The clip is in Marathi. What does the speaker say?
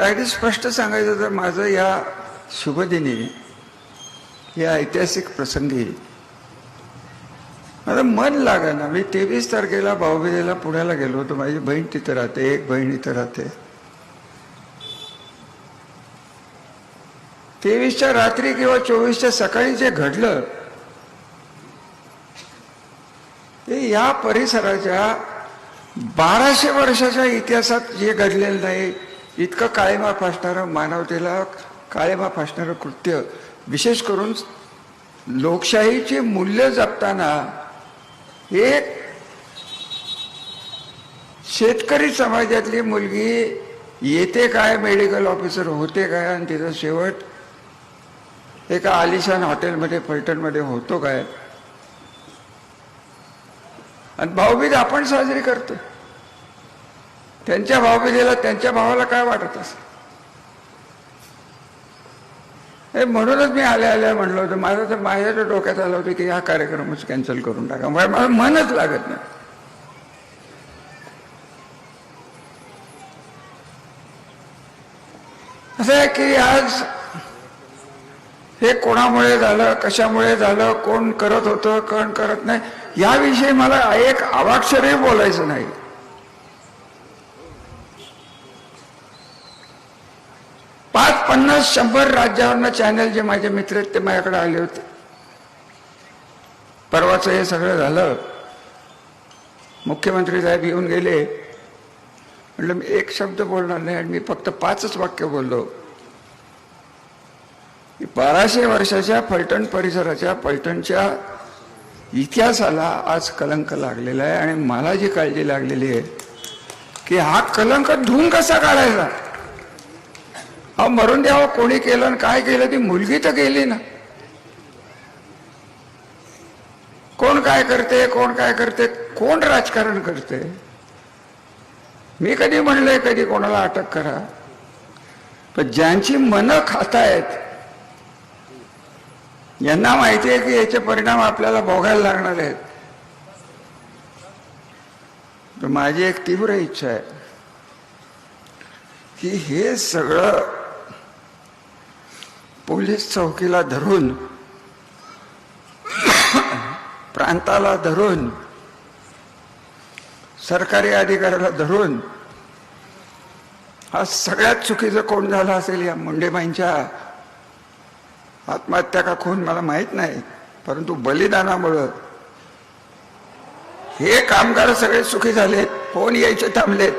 अगदी स्पष्ट सांगायचं तर माझं या शुभदिनी या ऐतिहासिक प्रसंगी माझं मन लागेना. मी 23 तारखेला भाऊबीजेला पुण्याला गेलो होतो. माझी बहीण तिथे राहते, एक बहीण इथं राहते. 23च्या रात्री किंवा 24च्या सकाळी जे घडलं ते या परिसराच्या 1200 वर्षाच्या इतिहासात जे घडलेलं नाही इतकं काळेमाप असणारं, मानवतेला काळेमाप असणारं कृत्य, विशेष करून लोकशाहीची मूल्य जपताना एक शेतकरी समाजातली मुलगी येते काय, मेडिकल ऑफिसर होते काय, आणि तिचा शेवट एका आलिशान हॉटेलमध्ये फलटणमध्ये होतो काय. आणि भाऊबीज आपण साजरी करतो. त्यांच्या भाऊबीजेला त्यांच्या भावाला काय वाटत असं. म्हणूनच मी आल्या म्हणलं होतं, माझं तर माझ्या डोक्यात आलं होतं की हा कार्यक्रमच कॅन्सल करून टाका. मला मनच लागत नाही. असं आहे की आज हे कोणामुळे झालं, कशामुळे झालं, कोण करत होतं, कोण करत नाही, याविषयी मला एक अवाक्षरही बोलायचं नाही. पाच 50-100 राज्यावरनं चॅनल जे माझे मित्र आहेत ते माझ्याकडे आले होते. परवाचं हे सगळं झालं, मुख्यमंत्री साहेब येऊन गेले. म्हटलं मी एक शब्द बोलणार नाही आणि मी फक्त 5च वाक्य बोललो. 1200 वर्षाच्या फलटण परिसराच्या, फलटणच्या इतिहासाला आज कलंक लागलेला आहे. आणि मला जी काळजी लागलेली आहे की हा कलंक धुवून कसा काढायचा. हा मरून द्यावं, कोणी केलं आणि काय केलं, ती मुलगी तर गेली ना. कोण काय करते, कोण काय करते, कोण राजकारण करते. मी कधी म्हणलंय कधी कोणाला अटक करा, पण ज्यांची मनं खातायत यांना माहिती आहे की याचे परिणाम आपल्याला भोगायला लागणार आहेत. तर माझी एक तीव्र इच्छा आहे की हे सगळं पोलीस चौकीला धरून, प्रांताला धरून, सरकारी अधिकाऱ्याला धरून, हा सगळ्यात चुकीचं कोण झालं असेल या मुंडेबाईंच्या आत्महत्या का खून मला माहित नाही, परंतु बलिदानामुळं हे कामगार सगळे सुखी झालेत, फोन यायचे थांबलेत.